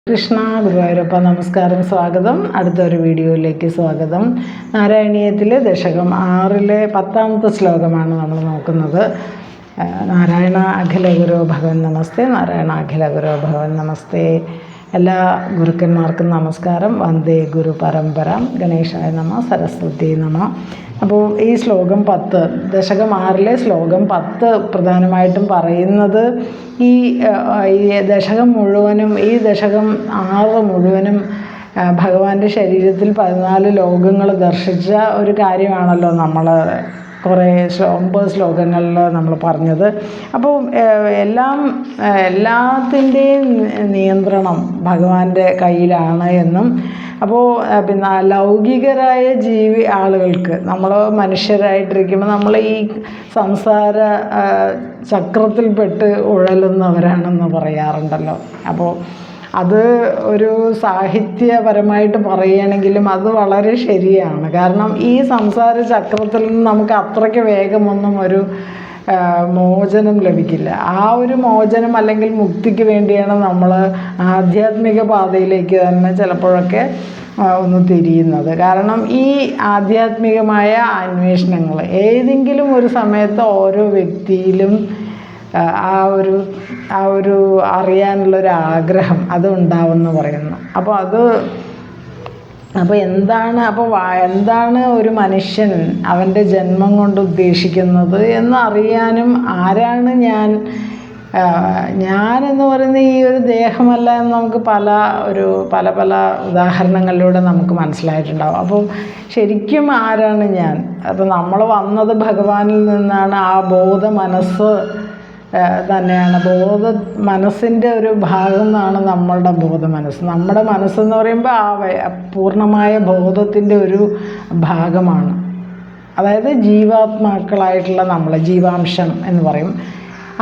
കൃഷ്ണ ഗുരുവായൂരപ്പ നമസ്കാരം. സ്വാഗതം. അടുത്തൊരു വീഡിയോയിലേക്ക് സ്വാഗതം. നാരായണീയത്തിലെ ദശകം 6-ലെ 10-ാമത്തെ ശ്ലോകമാണ് നമ്മൾ നോക്കുന്നത്. നാരായണ അഖില ഗുരു ഭഗവൻ നമസ്തേ. നാരായണ അഖില ഗുരു ഭഗവൻ നമസ്തേ. എല്ലാ ഗുരുക്കന്മാർക്കും നമസ്കാരം. വന്ദേ ഗുരു പരമ്പര. ഗണേശായ നമ, സരസ്വതി നമ. അപ്പോൾ ഈ ശ്ലോകം 10, ദശകം 6-ലെ ശ്ലോകം 10 പ്രധാനമായിട്ടും പറയുന്നത് ഈ ദശകം മുഴുവനും, ഈ ദശകം 6 മുഴുവനും ഭഗവാന്റെ ശരീരത്തിൽ 14 ലോകങ്ങൾ ദർശിച്ച ഒരു കാര്യമാണല്ലോ നമ്മൾ കുറേ 9 ശ്ലോകങ്ങളിൽ നമ്മൾ പറഞ്ഞത്. അപ്പോൾ എല്ലാത്തിൻ്റെയും നിയന്ത്രണം ഭഗവാന്റെ കയ്യിലാണ് എന്നും, അപ്പോൾ പിന്നെ ലൗകികരായ ആളുകൾക്ക്, നമ്മൾ മനുഷ്യരായിട്ടിരിക്കുമ്പോൾ നമ്മൾ ഈ സംസാര ചക്രത്തിൽപ്പെട്ട് ഉഴലുന്നവരാണെന്ന് പറയാറുണ്ടല്ലോ. അപ്പോൾ അത് ഒരു സാഹിത്യപരമായിട്ട് പറയുകയാണെങ്കിലും അത് വളരെ ശരിയാണ്. കാരണം ഈ സംസാര ചക്രത്തിൽ നിന്ന് നമുക്ക് അത്രയ്ക്ക് വേഗമൊന്നും ഒരു മോചനം ലഭിക്കില്ല. ആ ഒരു മോചനം അല്ലെങ്കിൽ മുക്തിക്ക് വേണ്ടിയാണ് നമ്മൾ ആധ്യാത്മിക പാതയിലേക്ക് തന്നെ ചിലപ്പോഴൊക്കെ ഒന്ന് തിരിയുന്നത്. കാരണം ഈ ആധ്യാത്മികമായ അന്വേഷണങ്ങൾ ഏതെങ്കിലും ഒരു സമയത്ത് ഓരോ വ്യക്തിയിലും ആ ഒരു അറിയാനുള്ളൊരു ആഗ്രഹം അത് ഉണ്ടാവുമെന്ന് പറയുന്നു. അപ്പോൾ എന്താണ് ഒരു മനുഷ്യൻ അവൻ്റെ ജന്മം കൊണ്ട് ഉദ്ദേശിക്കുന്നത് എന്നറിയാനും, ആരാണ് ഞാനെന്ന് പറയുന്ന ഈ ഒരു ദേഹമല്ല എന്ന് നമുക്ക് പല ഉദാഹരണങ്ങളിലൂടെ നമുക്ക് മനസ്സിലായിട്ടുണ്ടാവും. അപ്പോൾ ശരിക്കും ആരാണ് ഞാൻ? അപ്പോൾ നമ്മൾ വന്നത് ഭഗവാനിൽ നിന്നാണ്. ആ ബോധ മനസ്സ് തന്നെയാണ്, മനസ്സിൻ്റെ ഒരു ഭാഗം എന്നാണ് നമ്മളുടെ ബോധമനസ്സ്. നമ്മുടെ മനസ്സെന്ന് പറയുമ്പോൾ ആ പൂർണ്ണമായ ബോധത്തിൻ്റെ ഒരു ഭാഗമാണ്. അതായത് ജീവാത്മാക്കളായിട്ടുള്ള നമ്മൾ, ജീവാംശം എന്ന് പറയും.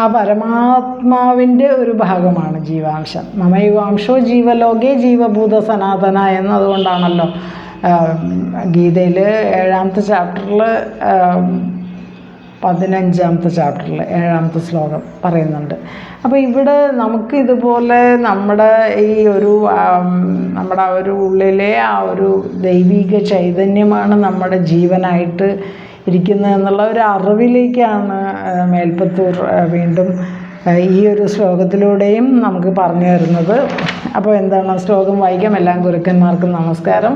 ആ പരമാത്മാവിൻ്റെ ഒരു ഭാഗമാണ് ജീവാംശം. മമൈവാംശോ ജീവലോകേ ജീവഭൂത സനാതന എന്നതുകൊണ്ടാണല്ലോ ഗീതയിൽ 7-ാമത്തെ ചാപ്റ്ററിൽ 15-ാമത്തെ ചാപ്റ്ററിൽ 7-ാമത്തെ ശ്ലോകം പറയുന്നുണ്ട്. അപ്പോൾ ഇവിടെ നമുക്ക് ഇതുപോലെ നമ്മുടെ ആ ഒരു ഉള്ളിലെ ആ ഒരു ദൈവിക ചൈതന്യമാണ് നമ്മുടെ ജീവനായിട്ട് ഇരിക്കുന്നത് എന്നുള്ള ഒരു അറിവിലേക്കാണ് മേൽപ്പത്തൂർ വീണ്ടും ഈ ഒരു ശ്ലോകത്തിലൂടെയും നമുക്ക് പറഞ്ഞു തരുന്നത്. അപ്പോൾ എന്താണ് ശ്ലോകം വായിക്കാം. എല്ലാ ഗുരുക്കന്മാർക്കും നമസ്കാരം.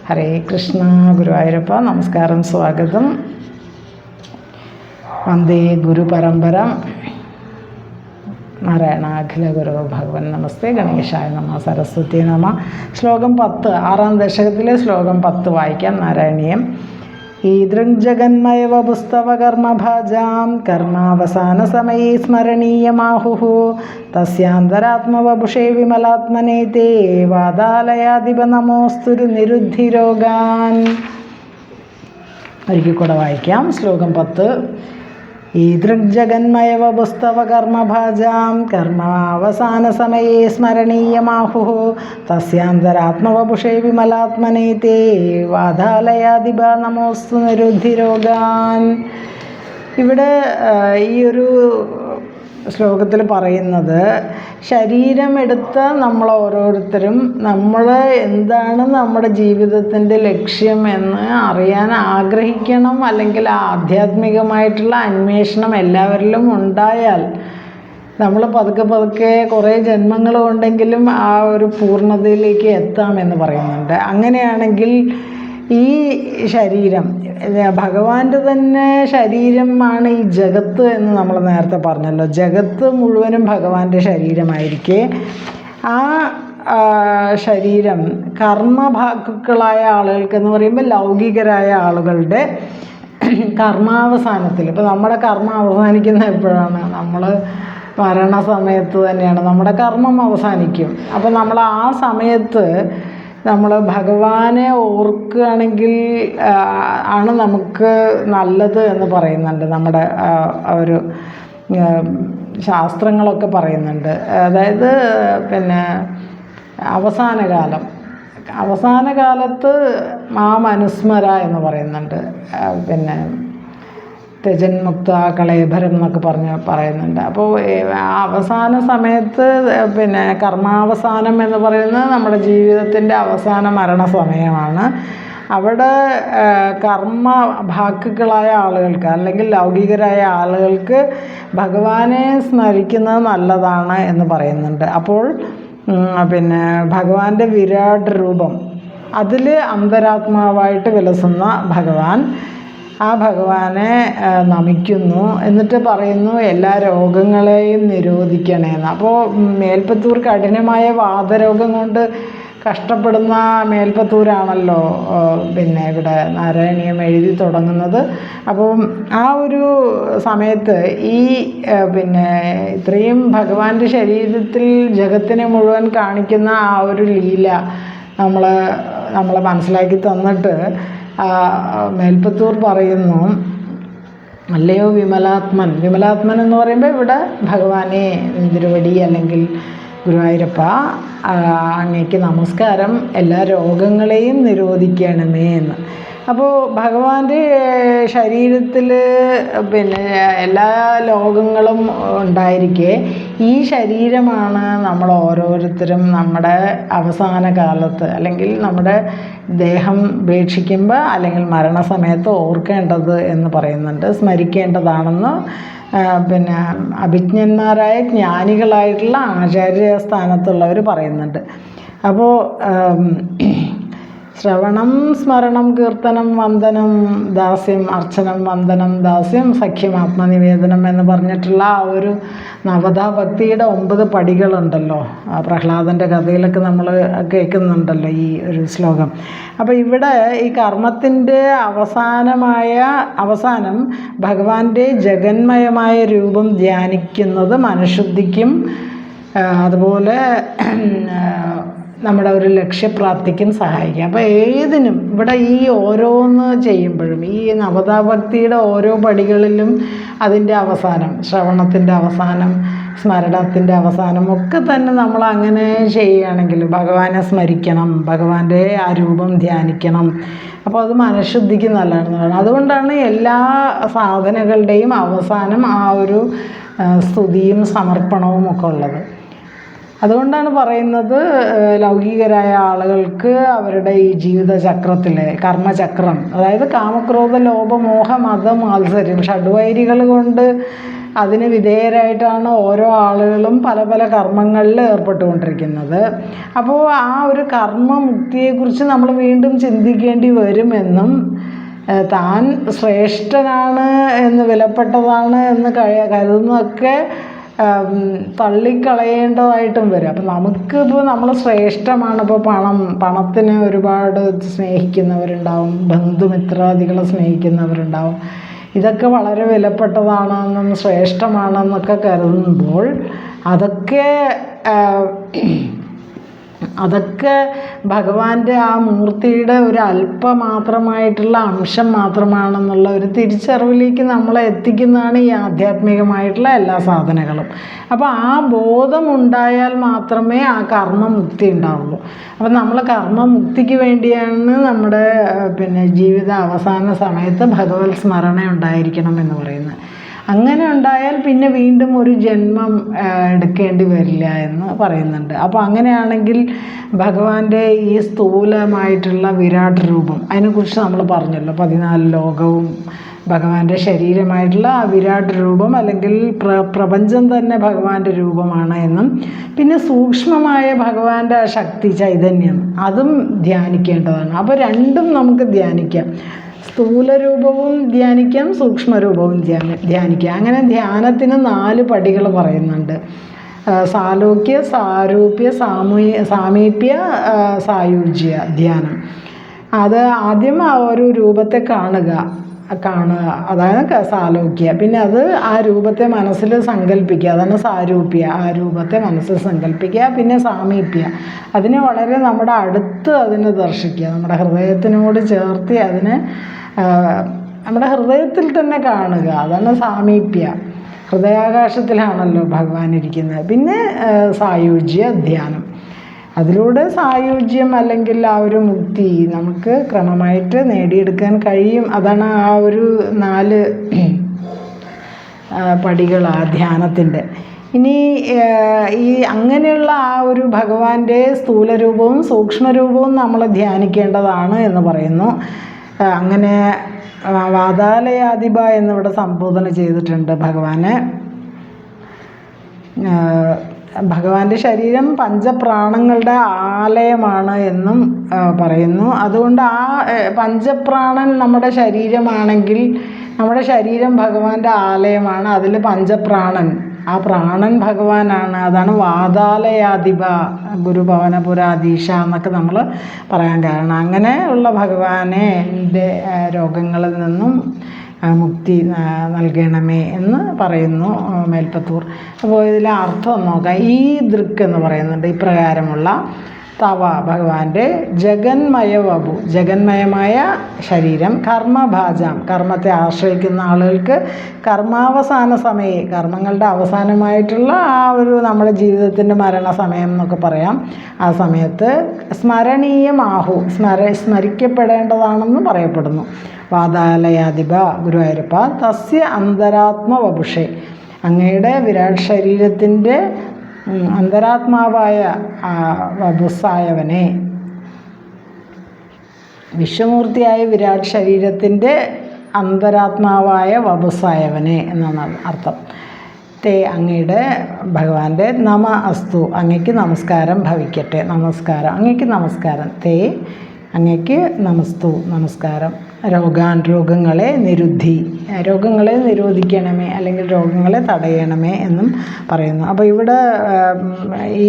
ഹരേ കൃഷ്ണ ഗുരുവായൂരപ്പ നമസ്കാരം, സ്വാഗതം. വന്ദേ ഗുരു പരമ്പര. നാരായണ അഖില ഗുരു ഭഗവൻ നമസ്തേ. ഗണേശായ നമ, സരസ്വതി നമ. ശ്ലോകം 10, 6-ാം ദശകത്തിലെ ശ്ലോകം 10 വായിക്കാം. നാരായണീയം. ഈദൃഗ്ജഗന്മയവ പുസ്തവ കർമ്മഭാജാം കർമാവസാന സമയേ സ്മരണീയമാഹുഃ തസ്യാന്തരാത്മവപുഷേ വിമലാത്മനേ തേ വാദാലയാധിപ നമോസ്തുരു നിരുദ്ധിരോഗാൻ. ഒരിക്കൽ കൂടെ വായിക്കാം. ശ്ലോകം 10. ഈദൃഗ്ജഗന്മയവ പുസ്തവ കർമ്മഭാജാം കർമാവസാന സമയേ സ്മരണീയമാഹുഃ തസ്യാന്തരാത്മവപുഷേ വിമലാത്മനേ തേ വാദാലയാധിപ നമോസ്തു നിരുദ്ധിരോഗാൻ. ഇവിടെ ഈ ഒരു ശ്ലോകത്തിൽ പറയുന്നത്, ശരീരമെടുത്ത നമ്മൾ ഓരോരുത്തരും എന്താണ് നമ്മുടെ ജീവിതത്തിൻ്റെ ലക്ഷ്യം എന്ന് അറിയാൻ ആഗ്രഹിക്കണം. അല്ലെങ്കിൽ ആധ്യാത്മികമായിട്ടുള്ള അന്വേഷണം എല്ലാവരിലും ഉണ്ടായാൽ നമ്മൾ പതുക്കെ കുറേ ജന്മങ്ങൾ കൊണ്ടെങ്കിലും ആ ഒരു പൂർണ്ണതയിലേക്ക് എത്താമെന്ന് പറയുന്നുണ്ട്. അങ്ങനെയാണെങ്കിൽ ഈ ശരീരം ഭഗവാന്റെ തന്നെ ശരീരമാണ് ഈ ജഗത്ത് എന്ന് നമ്മൾ നേരത്തെ പറഞ്ഞല്ലോ. ജഗത്ത് മുഴുവനും ഭഗവാന്റെ ശരീരമായിരിക്കെ ആ ശരീരം കർമ്മഭാക്കുക്കളായ ആളുകൾക്ക് എന്ന് പറയുമ്പോൾ ലൗകികരായ ആളുകളുടെ കർമാവസാനത്തിൽ, ഇപ്പോൾ നമ്മുടെ കർമ്മം അവസാനിക്കുന്ന എപ്പോഴാണ്? നമ്മൾ മരണസമയത്ത് തന്നെയാണ് നമ്മുടെ കർമ്മം അവസാനിക്കും. അപ്പോൾ നമ്മൾ ആ സമയത്ത് നമ്മൾ ഭഗവാനെ ഓർക്കുകയാണെങ്കിൽ ആണ് നമുക്ക് നല്ലത് എന്ന് പറയുന്നുണ്ട്. നമ്മുടെ ഒരു ശാസ്ത്രങ്ങളൊക്കെ പറയുന്നുണ്ട്. അതായത് പിന്നെ അവസാന കാലത്ത് മാമനുസ്മര എന്ന് പറയുന്നുണ്ട്. പിന്നെ ത്യജന്മുക്ത കളേബരം എന്നൊക്കെ പറയുന്നുണ്ട്. അപ്പോൾ അവസാന സമയത്ത് പിന്നെ കർമാവസാനം എന്ന് പറയുന്നത് നമ്മുടെ ജീവിതത്തിൻ്റെ അവസാന മരണസമയമാണ്. അവിടെ കർമ്മഭാക്കുകളായ ആളുകൾക്ക് അല്ലെങ്കിൽ ലൗകികരായ ആളുകൾക്ക് ഭഗവാനെ സ്മരിക്കുന്നത് നല്ലതാണ് എന്ന് പറയുന്നുണ്ട്. അപ്പോൾ പിന്നെ ഭഗവാന്റെ വിരാട് രൂപം, അതിൽ അന്തരാത്മാവായിട്ട് വിലസുന്ന ഭഗവാൻ, ആ ഭഗവാനെ നമിക്കുന്നു. എന്നിട്ട് പറയുന്നു എല്ലാ രോഗങ്ങളെയും നിരോധിക്കണേന്ന്. അപ്പോൾ മേൽപ്പത്തൂർ കഠിനമായ വാതരോഗം കൊണ്ട് കഷ്ടപ്പെടുന്ന മേൽപ്പത്തൂരാണല്ലോ പിന്നെ ഇവിടെ നാരായണീയം എഴുതി തുടങ്ങുന്നത്. അപ്പം ആ ഒരു സമയത്ത് ഈ പിന്നെ ഇത്രയും ഭഗവാന്റെ ശരീരത്തിൽ ജഗത്തിനെ മുഴുവൻ കാണിക്കുന്ന ആ ഒരു ലീല നമ്മളെ മനസ്സിലാക്കി തന്നിട്ട് മേൽപ്പത്തൂർ പറയുന്നു, അല്ലയോ വിമലാത്മൻ. വിമലാത്മൻ എന്ന് പറയുമ്പോൾ ഇവിടെ ഭഗവാനെ തിരുവടി അല്ലെങ്കിൽ ഗുരുവായൂരപ്പ, അങ്ങേക്ക് നമസ്കാരം, എല്ലാ രോഗങ്ങളെയും നിരോധിക്കണമേ എന്ന്. അപ്പോൾ ഭഗവാന്റെ ശരീരത്തിൽ പിന്നെ എല്ലാ ലോകങ്ങളും ഉണ്ടായിരിക്കെ ഈ ശരീരമാണ് നമ്മൾ ഓരോരുത്തരും നമ്മുടെ അവസാന കാലത്ത് അല്ലെങ്കിൽ നമ്മുടെ ദേഹം ഉപേക്ഷിക്കുമ്പോൾ അല്ലെങ്കിൽ മരണസമയത്ത് ഓർക്കേണ്ടത് എന്ന് പറയുന്നുണ്ട്, സ്മരിക്കേണ്ടതാണെന്ന് പിന്നെ അഭിജ്ഞന്മാരായ ജ്ഞാനികളായിട്ടുള്ള ആചാര്യ സ്ഥാനത്തുള്ളവർ പറയുന്നുണ്ട്. അപ്പോൾ ശ്രവണം സ്മരണം കീർത്തനം വന്ദനം ദാസ്യം, അർച്ചനം വന്ദനം ദാസ്യം സഖ്യം ആത്മനിവേദനം എന്ന് പറഞ്ഞിട്ടുള്ള ആ ഒരു നവതാ ഭക്തിയുടെ 9 പടികളുണ്ടല്ലോ. പ്രഹ്ലാദൻ്റെ കഥയിലൊക്കെ നമ്മൾ കേൾക്കുന്നുണ്ടല്ലോ ഈ ഒരു ശ്ലോകം. അപ്പോൾ ഇവിടെ ഈ കർമ്മത്തിൻ്റെ അവസാനം ഭഗവാന്റെ ജഗന്മയമായ രൂപം ധ്യാനിക്കുന്നത് മനഃശുദ്ധിക്കും അതുപോലെ നമ്മുടെ ഒരു ലക്ഷ്യപ്രാപ്തിക്കും സഹായിക്കും. അപ്പോൾ ഏതിനും ഇവിടെ ഈ ഓരോന്ന് ചെയ്യുമ്പോഴും ഈ നവതാഭക്തിയുടെ ഓരോ പടികളിലും അതിൻ്റെ അവസാനം, ശ്രവണത്തിൻ്റെ അവസാനം, സ്മരണത്തിൻ്റെ അവസാനം ഒക്കെ തന്നെ നമ്മൾ അങ്ങനെ ചെയ്യുകയാണെങ്കിൽ ഭഗവാനെ സ്മരിക്കണം, ഭഗവാന്റെ ആ രൂപം ധ്യാനിക്കണം. അപ്പോൾ അത് മനഃശുദ്ധിക്ക് നല്ലതാണെന്ന് പറയുന്നത്. അതുകൊണ്ടാണ് എല്ലാ സാധനകളുടെയും അവസാനം ആ ഒരു സ്തുതിയും സമർപ്പണവും ഒക്കെ ഉള്ളത്. അതുകൊണ്ടാണ് പറയുന്നത് ലൗകികരായ ആളുകൾക്ക് അവരുടെ ഈ ജീവിതചക്രത്തിലെ കർമ്മചക്രം, അതായത് കാമക്രോധ ലോഭ മോഹ മത മാത്സര്യം, ഷഡ്വൈരികൾ കൊണ്ട് അതിന് വിധേയരായിട്ടാണ് ഓരോ ആളുകളും പല പല കർമ്മങ്ങളിൽ ഏർപ്പെട്ടുകൊണ്ടിരിക്കുന്നത്. അപ്പോൾ ആ ഒരു കർമ്മമുക്തിയെക്കുറിച്ച് നമ്മൾ വീണ്ടും ചിന്തിക്കേണ്ടി വരുമെന്നും താൻ ശ്രേഷ്ഠനാണ് എന്ന് വിലപ്പെട്ടതാണ് എന്ന് കരുതുന്നതൊക്കെ തള്ളിക്കളയേണ്ടതായിട്ടും വരും. അപ്പം നമുക്കിപ്പോൾ നമ്മൾ ശ്രേഷ്ഠമാണ്. ഇപ്പോൾ പണത്തിന് ഒരുപാട് സ്നേഹിക്കുന്നവരുണ്ടാവും, ബന്ധുമിത്രാദികളെ സ്നേഹിക്കുന്നവരുണ്ടാവും. ഇതൊക്കെ വളരെ വിലപ്പെട്ടതാണെന്നും ശ്രേഷ്ഠമാണെന്നൊക്കെ കരുതുമ്പോൾ അതൊക്കെ ഭഗവാന്റെ ആ മൂർത്തിയുടെ ഒരു അല്പമാത്രമായിട്ടുള്ള അംശം മാത്രമാണെന്നുള്ള ഒരു തിരിച്ചറിവിലേക്ക് നമ്മളെ എത്തിക്കുന്നതാണ് ഈ ആധ്യാത്മികമായിട്ടുള്ള എല്ലാ സാധനങ്ങളും. അപ്പോൾ ആ ബോധമുണ്ടായാൽ മാത്രമേ ആ കർമ്മമുക്തി ഉണ്ടാവുള്ളൂ. അപ്പം നമ്മൾ കർമ്മമുക്തിക്ക് വേണ്ടിയാണ് നമ്മുടെ ജീവിത അവസാന സമയത്ത് ഭഗവത് സ്മരണ ഉണ്ടായിരിക്കണം എന്ന് പറയുന്നത്. അങ്ങനെ ഉണ്ടായാൽ പിന്നെ വീണ്ടും ഒരു ജന്മം എടുക്കേണ്ടി വരില്ല എന്ന് പറയുന്നുണ്ട്. അപ്പോൾ അങ്ങനെയാണെങ്കിൽ ഭഗവാന്റെ ഈ സ്ഥൂലമായിട്ടുള്ള വിരാട് രൂപം, അതിനെക്കുറിച്ച് നമ്മൾ പറഞ്ഞല്ലോ, 14 ലോകവും ഭഗവാന്റെ ശരീരമായിട്ടുള്ള ആ വിരാട് രൂപം അല്ലെങ്കിൽ പ്രപഞ്ചം തന്നെ ഭഗവാന്റെ രൂപമാണ് എന്നും, പിന്നെ സൂക്ഷ്മമായ ഭഗവാന്റെ ശക്തി ചൈതന്യം അതും ധ്യാനിക്കേണ്ടതാണ്. അപ്പോൾ രണ്ടും നമുക്ക് ധ്യാനിക്കാം. സ്ഥൂലരൂപവും ധ്യാനിക്കാം, സൂക്ഷ്മരൂപവും ധ്യാനിക്കാം. അങ്ങനെ ധ്യാനത്തിന് 4 പടികൾ പറയുന്നുണ്ട്. സാലോക്യ, സാരൂപ്യ, സാമീപ്യ, സായുജ്യ ധ്യാനം. അത് ആദ്യം ആ ഒരു രൂപത്തെ കാണുക, അതാണ് സാലോക്യ. പിന്നെ അത് ആ രൂപത്തെ മനസ്സിൽ സങ്കല്പിക്കുക, അതാണ് സാരൂപ്യ. ആ രൂപത്തെ മനസ്സിൽ സങ്കല്പിക്കുക. പിന്നെ സാമീപ്യ, അതിനെ വളരെ നമ്മുടെ അടുത്ത് അതിനെ ദർശിക്കുക, നമ്മുടെ ഹൃദയത്തിനോട് ചേർത്ത് അതിനെ നമ്മുടെ ഹൃദയത്തിൽ തന്നെ കാണുക, അതാണ് സാമീപ്യ. ഹൃദയാകാശത്തിലാണല്ലോ ഭഗവാൻ ഇരിക്കുന്നത്. പിന്നെ സായുജ്യ ധ്യാനം, അതിലൂടെ സായുജ്യം അല്ലെങ്കിൽ ആ ഒരു മുക്തി നമുക്ക് ക്രമമായിട്ട് നേടിയെടുക്കാൻ കഴിയും. അതാണ് ആ ഒരു 4 പടികളാണ് ധ്യാനത്തിൻ്റെ. ഇനി ഈ അങ്ങനെയുള്ള ആ ഒരു ഭഗവാന്റെ സ്ഥൂലരൂപവും സൂക്ഷ്മരൂപവും നമ്മൾ ധ്യാനിക്കേണ്ടതാണ് എന്ന് പറയുന്നു. അങ്ങനെ വാതാലയാധിപ എന്നിവിടെ സംബോധന ചെയ്തിട്ടുണ്ട് ഭഗവാനെ. ഭഗവാന്റെ ശരീരം പഞ്ചപ്രാണങ്ങളുടെ ആലയമാണ് എന്നും പറയുന്നു. അതുകൊണ്ട് ആ പഞ്ചപ്രാണൻ നമ്മുടെ ശരീരമാണെങ്കിൽ നമ്മുടെ ശരീരം ഭഗവാന്റെ ആലയമാണ്. അതിൽ പഞ്ചപ്രാണൻ, ആ പ്രാണൻ ഭഗവാനാണ്. അതാണ് വാതാലയാധിപ ഗുരുഭവനപുരാധീശ എന്നൊക്കെ നമ്മൾ പറയാൻ കാരണം. അങ്ങനെ ഉള്ള ഭഗവാനെ എൻ്റെ രോഗങ്ങളിൽ നിന്നും മുക്തി നൽകണമേ എന്ന് പറയുന്നു മേൽപ്പത്തൂർ. അപ്പോൾ ഇതിലെ അർത്ഥം നോക്കാം. ഈ ദൃക്ക് എന്ന് പറയുന്നുണ്ട് ഇപ്രകാരമുള്ള തവ ഭഗവാന്റെ ജഗന്മയ വപു, ജഗന്മയമായ ശരീരം, കർമ്മഭാജാം കർമ്മത്തെ ആശ്രയിക്കുന്ന ആളുകൾക്ക് കർമാവസാന സമയെ, കർമ്മങ്ങളുടെ അവസാനമായിട്ടുള്ള ആ ഒരു നമ്മുടെ ജീവിതത്തിൻ്റെ മരണസമയം എന്നൊക്കെ പറയാം, ആ സമയത്ത് സ്മരണീയമാഹു സ്മരിക്കപ്പെടേണ്ടതാണെന്ന് പറയപ്പെടുന്നു. വാതാലയാധിപ ഗുരുവായൂരപ്പ തസ്യ അന്തരാത്മവപുഷേ, അങ്ങയുടെ വിരാട് ശരീരത്തിൻ്റെ അന്തരാത്മാവായ വപുസ്സായവനെ, വിശ്വമൂർത്തിയായ വിരാട് ശരീരത്തിൻ്റെ അന്തരാത്മാവായ വപുസ്സായവനെ എന്നാണ് അർത്ഥം. തേ അങ്ങയുടെ ഭഗവാന്റെ നമ അസ്തു, അങ്ങയ്ക്ക് നമസ്കാരം ഭവിക്കട്ടെ, നമസ്കാരം അങ്ങയ്ക്ക് നമസ്കാരം. തേ അങ്ങയ്ക്ക് നമസ്തു നമസ്കാരം. രോഗങ്ങളെ നിരുദ്ധി, രോഗങ്ങളെ നിരോധിക്കണമേ അല്ലെങ്കിൽ രോഗങ്ങളെ തടയണമേ എന്നും പറയുന്നു. അപ്പോൾ ഇവിടെ ഈ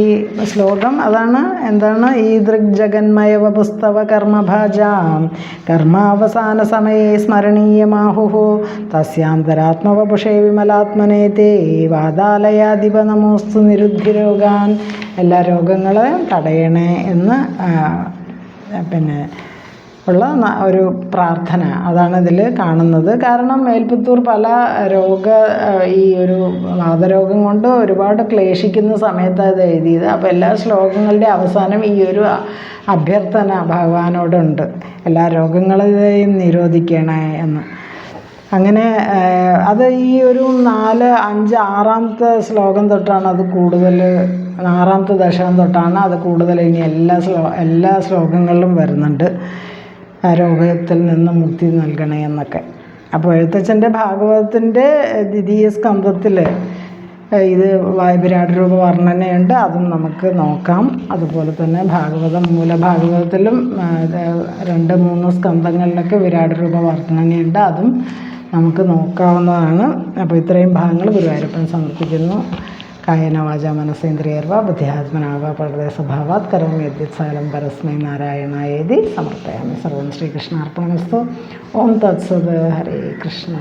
ശ്ലോകം അതാണ്. എന്താണ്? ഈ ദൃഗ്ജഗന്മയ വപുസ്തവ കർമ്മഭാജാം കർമാവസാന സമയേ സ്മരണീയമാഹുഹോ തസ്യാന്തരാത്മവപുഷേ വിമലാത്മനേ തേ വാതാലയാധിപ നമോസ്തു നിരുദ്ധി രോഗാൻ. എല്ലാ രോഗങ്ങളെയും തടയണേ എന്ന് പിന്നെ ഉള്ള ഒരു പ്രാർത്ഥന അതാണ് ഇതിൽ കാണുന്നത്. കാരണം മേൽപ്പത്തൂർ പല ഈ ഒരു വാതരോഗം കൊണ്ട് ഒരുപാട് ക്ലേശിക്കുന്ന സമയത്താണ് ഇത് എഴുതിയത്. അപ്പോൾ എല്ലാ ശ്ലോകങ്ങളുടെ അവസാനം ഈ ഒരു അഭ്യർത്ഥന ഭഗവാനോടുണ്ട്, എല്ലാ രോഗങ്ങളെയും നിരോധിക്കണേ എന്ന്. അങ്ങനെ അത് ഈ ഒരു 4, 5, 6ാമത്തെ ശ്ലോകം തൊട്ടാണ് അത് കൂടുതൽ, 6ാമത്തെ ദശകം തൊട്ടാണ് അത് കൂടുതൽ. ഇനി എല്ലാ ശ്ലോകങ്ങളിലും വരുന്നുണ്ട് രോഗത്തിൽ നിന്ന് മുക്തി നൽകണേ എന്നൊക്കെ. അപ്പോൾ എഴുത്തച്ഛൻ്റെ ഭാഗവതത്തിൻ്റെ ദ്വിതീയ സ്കന്ധത്തിൽ ഇത് വിരാട് രൂപ വർണ്ണനയുണ്ട്, അതും നമുക്ക് നോക്കാം. അതുപോലെ തന്നെ മൂലഭാഗവതത്തിലും 2-3 സ്കന്ധങ്ങളിലൊക്കെ വിരാട് രൂപ വർണ്ണനയുണ്ട്, അതും നമുക്ക് നോക്കാവുന്നതാണ്. അപ്പോൾ ഇത്രയും ഭാഗങ്ങൾ ഗുരുവായൂരപ്പൻ സമർപ്പിക്കുന്നു. കായേന വാചാ മനസേന്ദ്രിയർവ ബുദ്ധ്യാത്മനാവ പ്രകൃതിസ്വഭാവാത് കരോമി യദ്യത് സകലം പരസ്മൈ നാരായണായേതി സമർപ്പയാമി. സർവം ശ്രീകൃഷ്ണാർപ്പണമസ്തു. ഓം തത്സത്. ഹരേ കൃഷ്ണ.